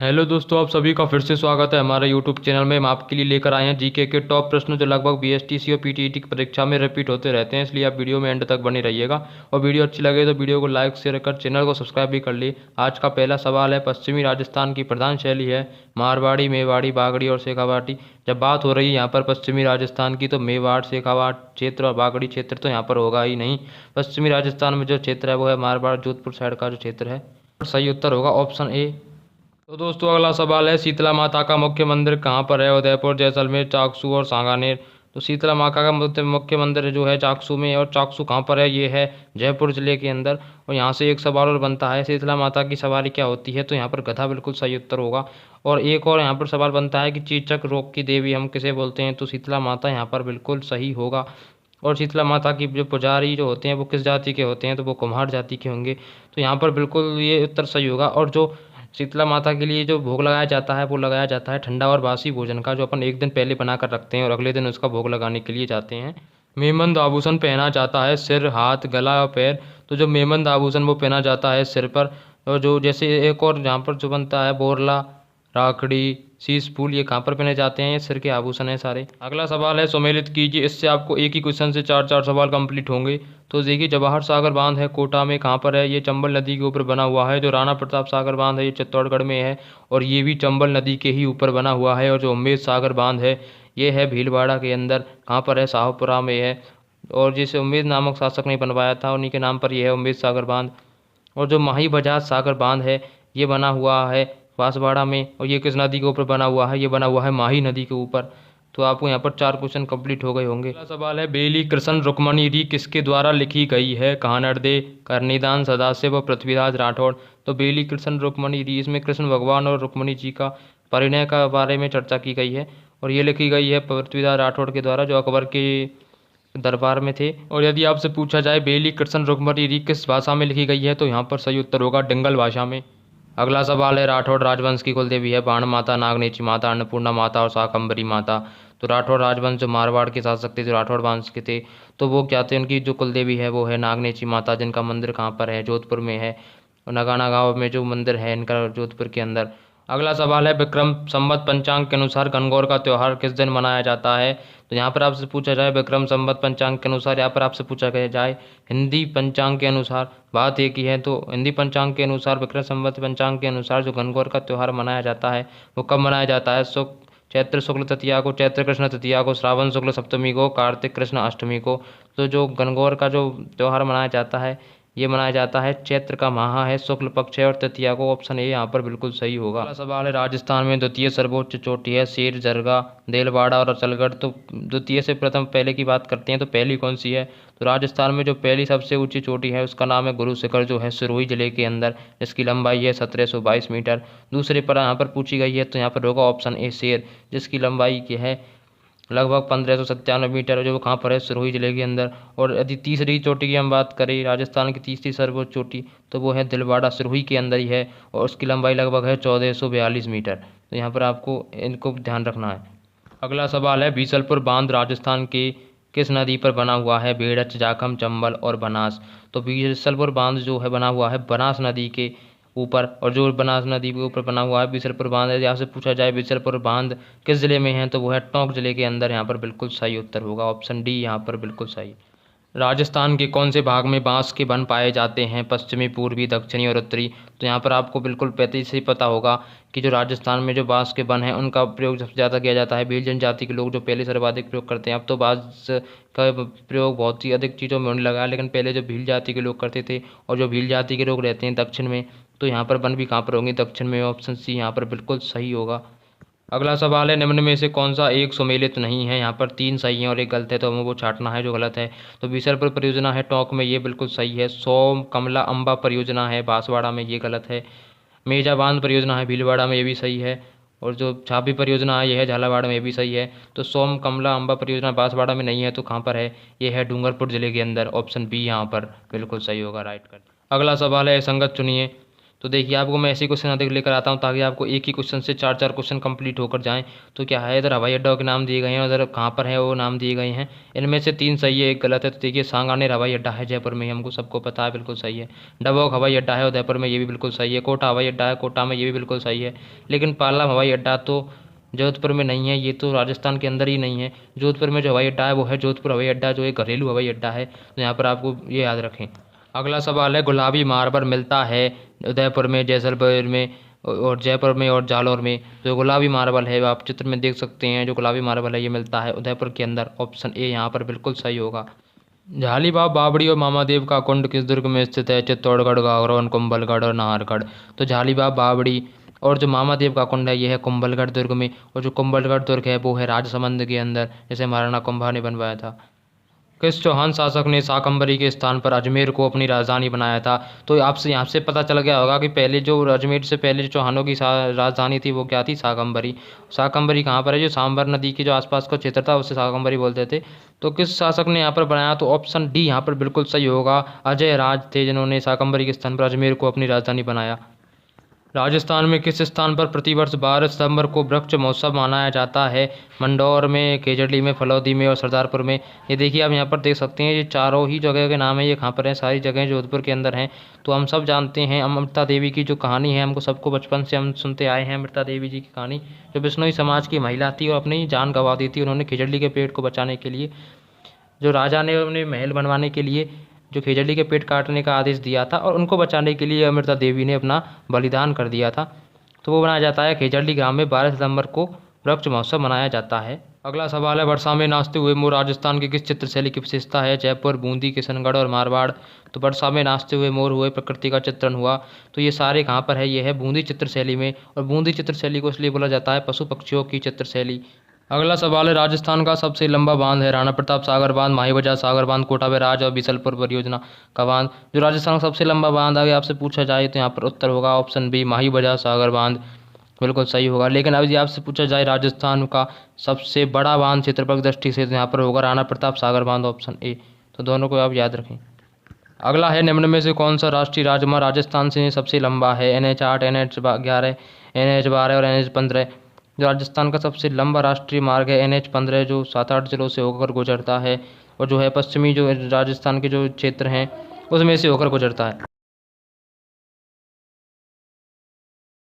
Hello दोस्तों, आप सभी का फिर से स्वागत है हमारे यूट्यूब चैनल में। हम आपके लिए लेकर आए हैं जीके के टॉप प्रश्न जो लगभग बीएसटीसी और पीटीईटी की परीक्षा में रिपीट होते रहते हैं, इसलिए आप वीडियो में एंड तक बने रहिएगा। और वीडियो अच्छी लगे तो वीडियो को लाइक शेयर कर चैनल को सब्सक्राइब भी कर लिए। आज का पहला सवाल है, पश्चिमी राजस्थान की प्रधान शैली है मारवाड़ी, मेवाड़ी, बागड़ी और शेखावाटी। जब बात हो रही है यहाँ पर पश्चिमी राजस्थान की, तो मेवाड़, शेखावाट क्षेत्र और बागड़ी क्षेत्र तो यहाँ पर होगा ही नहीं। पश्चिमी राजस्थान में जो क्षेत्र है वो है मारवाड़, जोधपुर साइड का जो क्षेत्र है। सही उत्तर होगा ऑप्शन ए। तो दोस्तों अगला सवाल है, शीतला माता का मुख्य मंदिर कहाँ पर है? उदयपुर, जैसलमेर, चाकसू और सांगानेर। तो शीतला माता का मुख्य मंदिर जो है चाकसू में है। और चाकसू कहाँ पर है? ये है जयपुर जिले के अंदर। और यहाँ से एक सवाल और बनता है, शीतला माता की सवारी क्या होती है? तो यहाँ पर गधा बिल्कुल सही उत्तर होगा। और एक और यहाँ पर सवाल बनता है कि चेचक रोग की देवी हम किसे बोलते हैं? तो शीतला माता यहाँ पर बिल्कुल सही होगा। और शीतला माता की जो पुजारी जो होते हैं वो किस जाति के होते हैं? तो वो कुम्हार जाति के होंगे। तो यहाँ पर बिल्कुल ये उत्तर सही होगा। और जो शीतला माता के लिए जो भोग लगाया जाता है वो लगाया जाता है ठंडा और बासी भोजन का, जो अपन एक दिन पहले बना कर रखते हैं और अगले दिन उसका भोग लगाने के लिए जाते हैं। मेमंद आभूषण पहना जाता है सिर, हाथ, गला और पैर। तो जो मेमंद आभूषण वो पहना जाता है सिर पर। और जो जैसे एक और यहाँ पर जो बनता है बोरला, राखड़ी, शीश फूल, ये कहाँ पर पहने जाते हैं? ये सिर के आभूषण हैं सारे। अगला सवाल है, सम्मिलित कीजिए। इससे आपको एक ही क्वेश्चन से चार चार सवाल कंप्लीट होंगे। तो देखिए, जवाहर सागर बांध है कोटा में, कहाँ पर है? ये चंबल नदी के ऊपर बना हुआ है। जो राणा प्रताप सागर बांध है ये चित्तौड़गढ़ में है और ये भी चंबल नदी के ही ऊपर बना हुआ है। और जो उम्मेद सागर बांध है ये है भीलवाड़ा के अंदर, कहाँ पर है? शाहपुरा में है। और जिसे उम्मेद नामक शासक ने बनवाया था उन्हीं के नाम पर यह है उम्मेद सागर बांध। और जो माही बजाज सागर बांध है ये बना हुआ है बांसवाड़ा में। और ये किस नदी के ऊपर बना हुआ है? ये बना हुआ है माही नदी के ऊपर। तो आपको यहाँ पर चार क्वेश्चन कंप्लीट हो गए होंगे। अगला सवाल है, बेली कृष्ण रुक्मणी री किसके द्वारा लिखी गई है? कहानरदे, करनीदान, सदाशिव और पृथ्वीराज राठौड़। तो बेली कृष्ण रुक्मणी री, इसमें कृष्ण भगवान और रुक्मणी जी का परिणय का बारे में चर्चा की गई है। और ये लिखी गई है पृथ्वीराज राठौड़ के द्वारा, जो अकबर के दरबार में थे। और यदि आपसे पूछा जाए बेली कृष्ण रुक्मणी री किस भाषा में लिखी गई है? तो यहाँ पर सही उत्तर होगा डिंगल भाषा में। अगला सवाल है, राठौड़ राजवंश की कुल देवी है बाण माता, नागनेची माता, अन्नपूर्णा माता और शाकंभरी माता। तो राठौड़ राजवंश जो मारवाड़ के शासक थे, जो राठौड़ वंश के थे, तो वो क्या थे? उनकी जो कुल देवी है वो है नागनेची माता, जिनका मंदिर कहाँ पर है? जोधपुर में है। और नगाना गांव में जो मंदिर है इनका जोधपुर के अंदर। अगला सवाल है, विक्रम संवत पंचांग के अनुसार गणगौर का त्यौहार किस दिन मनाया जाता है? तो यहाँ पर आपसे पूछा जाए विक्रम संवत पंचांग के अनुसार, यहाँ पर आपसे पूछा गया जाए हिंदी पंचांग के अनुसार, बात एक ही है। तो हिंदी पंचांग के अनुसार, विक्रम संवत पंचांग के अनुसार जो गणगौर का त्यौहार मनाया जाता है वो कब मनाया जाता है? चैत्र शुक्ल तृतीया को, चैत्र कृष्ण तृतीया को, श्रावण शुक्ल सप्तमी को, कार्तिक कृष्ण अष्टमी को। तो जो गणगौर का जो त्यौहार मनाया जाता है ये मनाया जाता है, चैत्र का माह है, शुक्ल पक्ष है और तृतीया को। ऑप्शन ए यहाँ पर बिल्कुल सही होगा। अगला सवाल है, राजस्थान में द्वितीय सर्वोच्च चोटी है शेर, जरगा, देलवाड़ा और अचलगढ़। तो द्वितीय से प्रथम पहले की बात करते हैं, तो पहली कौन सी है? तो राजस्थान में जो पहली सबसे ऊंची चोटी है उसका नाम है गुरु शिखर, जो है सिरोही जिले के अंदर, जिसकी लंबाई है 1722 मीटर। दूसरे पर यहाँ पर पूछी गई है तो यहाँ पर होगा ऑप्शन ए शेर, जिसकी लंबाई की है लगभग 1597 मीटर, जो कहाँ पर है? सिरोही जिले के अंदर। और यदि तीसरी चोटी की हम बात करें, राजस्थान की तीसरी सर्वोच्च चोटी, तो वो है दिलवाड़ा, सिरोही के अंदर ही है और उसकी लंबाई लगभग है 1442 मीटर। तो यहाँ पर आपको इनको ध्यान रखना है। अगला सवाल है, बीसलपुर बांध राजस्थान के किस नदी पर बना हुआ है? बेड़च, जाखम, चंबल और बनास। तो बीसलपुर बांध जो है बना हुआ है बनास नदी के ऊपर। और जो बनास नदी के ऊपर बना हुआ है बीसलपुर बांध है। यहाँ से पूछा जाए बीसलपुर बांध किस जिले में है? तो वो है टोंक जिले के अंदर। यहाँ पर बिल्कुल सही उत्तर होगा ऑप्शन डी, यहाँ पर बिल्कुल सही। राजस्थान के कौन से भाग में बांस के वन पाए जाते हैं? पश्चिमी, पूर्वी, दक्षिणी और उत्तरी। तो यहाँ पर आपको बिल्कुल पहले से ही पता होगा कि जो राजस्थान में जो बांस के वन हैं उनका प्रयोग सबसे ज़्यादा किया जाता है भील जनजाति के लोग, जो पहले सर्वाधिक प्रयोग करते हैं। अब तो बांस का प्रयोग बहुत ही अधिक चीज़ों में होने लगा है, लेकिन पहले जो भील जाति के लोग करते थे। और जो भील जाति के लोग रहते हैं दक्षिण में, तो यहाँ पर वन भी कहाँ पर होंगे? दक्षिण में। ऑप्शन सी यहाँ पर बिल्कुल सही होगा। अगला सवाल है, निम्न में से कौन सा एक सुमेलित नहीं है? यहाँ पर तीन सही है और एक गलत है, तो हमें वो छांटना है जो गलत है। तो बीसलपुर परियोजना है टोंक में, ये बिल्कुल सही है। सोम कमला अम्बा परियोजना है बांसवाड़ा में, ये गलत है। मेजा बांध परियोजना है भीलवाड़ा में, ये भी सही है। और जो छापी परियोजना है ये है झालावाड़ में, ये भी सही है। तो सोम कमला अम्बा परियोजना बांसवाड़ा में नहीं है, तो कहाँ पर है? ये है डूंगरपुर जिले के अंदर। ऑप्शन बी यहाँ पर बिल्कुल सही होगा, राइट कर। अगला सवाल है, संगत चुनिए। तो देखिए आपको मैं ऐसे क्वेश्चन अधिक लेकर आता हूँ ताकि आपको एक ही क्वेश्चन से 4 क्वेश्चन कंप्लीट होकर जाएं। तो क्या है, इधर हवाई अड्डा के नाम दिए गए हैं, उधर कहाँ पर है वो नाम दिए गए हैं। इनमें से 3 सही है, एक गलत है। तो देखिए सांगानेर हवाई अड्डा है जयपुर में, हमको सबको पता है, बिल्कुल सही है। डबोक हवाई अड्डा है उदयपुर में, ये भी बिल्कुल सही है। कोटा हवाई अड्डा है कोटा में, ये भी बिल्कुल सही है। लेकिन पालम हवाई अड्डा तो जोधपुर में नहीं है, ये तो राजस्थान के अंदर ही नहीं है। जोधपुर में जो हवाई अड्डा है वो है जोधपुर हवाई अड्डा, जो एक घरेलू हवाई अड्डा है। तो यहाँ पर आपको ये याद रखें। अगला सवाल है, गुलाबी मार्बल मिलता है उदयपुर में, जैसलमेर में और जयपुर में और जालौर में। जो गुलाबी मार्बल है वो आप चित्र में देख सकते हैं, जो गुलाबी मार्बल है ये मिलता है उदयपुर के अंदर। ऑप्शन ए यहाँ पर बिल्कुल सही होगा। झालीबाग बावड़ी और मामादेव का कुंड किस दुर्ग में स्थित है? चित्तौड़गढ़, गागरोन, कुंभलगढ़ और नाहरगढ़। तो झालीबाग बावड़ी और जो मामादेव का कुंड है ये है कुंभलगढ़ दुर्ग में, और जो कुंभलगढ़ दुर्ग है वो है राजसमंद के अंदर, जिसे महाराणा कुंभा ने बनवाया था। किस चौहान शासक ने शाकंभरी के स्थान पर अजमेर को अपनी राजधानी बनाया था? तो आपसे यहाँ से पता चल गया होगा कि पहले जो अजमेर से पहले जो चौहानों की राजधानी थी वो क्या थी? शाकंभरी। शाकंभरी कहाँ पर है? जो सांबर नदी के जो आसपास का क्षेत्र था उसे शाकंभरी बोलते थे। तो किस शासक ने यहाँ पर बनाया? तो ऑप्शन डी यहाँ पर बिल्कुल सही होगा। अजय राज थे जिन्होंने शाकंभरी के स्थान पर अजमेर को अपनी राजधानी बनाया। राजस्थान में किस स्थान पर प्रतिवर्ष 12 सितंबर को वृक्ष महोत्सव मनाया जाता है? मंदौर में, केजड़ी में, फलौदी में और सरदारपुर में। ये देखिए आप यहाँ पर देख सकते हैं, ये चारों ही जगह के नाम है, ये कहाँ पर हैं? सारी जगह जोधपुर के अंदर हैं। तो हम सब जानते हैं अमृता देवी की जो कहानी है, हमको सबको बचपन से हम सुनते आए हैं अमृता देवी जी की कहानी, जो बिश्नोई समाज की महिला थी और अपनी जान गंवा दी थी उन्होंने खिजड़ी के पेड़ को बचाने के लिए। जो राजा ने उन्हें महल बनवाने के लिए जो खिजड़ी के पेट काटने का आदेश दिया था, और उनको बचाने के लिए अमृता देवी ने अपना बलिदान कर दिया था। तो वो मनाया जाता है खिजड़ी ग्राम में 12 सितंबर को वृक्ष महोत्सव मनाया जाता है। अगला सवाल है, वर्षा में नाचते हुए मोर राजस्थान की किस चित्रशैली की विशेषता है? जयपुर, बूंदी, किशनगढ़ और मारवाड़। तो वर्षा में नाचते हुए मोर हुए प्रकृति का चित्रण हुआ। तो ये सारे कहाँ पर है? ये है बूंदी चित्रशैली में, और बूंदी चित्रशैली को इसलिए बोला जाता है पशु पक्षियों की चित्रशैली। अगला सवाल है, राजस्थान का सबसे लंबा बांध है? राणा प्रताप सागर बांध, माही बजाज सागर बांध, कोटा बैराज और बीसलपुर परियोजना का बांध। जो राजस्थान का सबसे लंबा बांध अगर आपसे पूछा जाए तो यहाँ पर उत्तर होगा ऑप्शन बी, माही बजाज सागर बांध, बिल्कुल सही होगा। लेकिन अब यदि आपसे पूछा जाए राजस्थान का सबसे बड़ा बांध क्षेत्रफल की दृष्टि से, तो यहाँ पर होगा राणा प्रताप सागर बांध, ऑप्शन ए। तो दोनों को आप याद रखें। अगला है, निम्न में से कौन सा राष्ट्रीय राजमार्ग राजस्थान से सबसे लंबा है? NH 8, NH 11, NH 12 और NH 15। जो राजस्थान का सबसे लंबा राष्ट्रीय मार्ग है NH 15, जो 7-8 जिलों से होकर गुजरता है, और जो है पश्चिमी जो राजस्थान के जो क्षेत्र हैं उसमें से होकर गुजरता है।